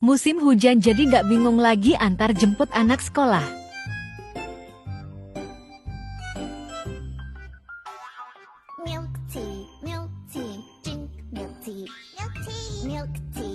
Musim hujan jadi gak bingung lagi antar jemput anak sekolah. Milk tea, drink milk tea, milk tea, milk tea.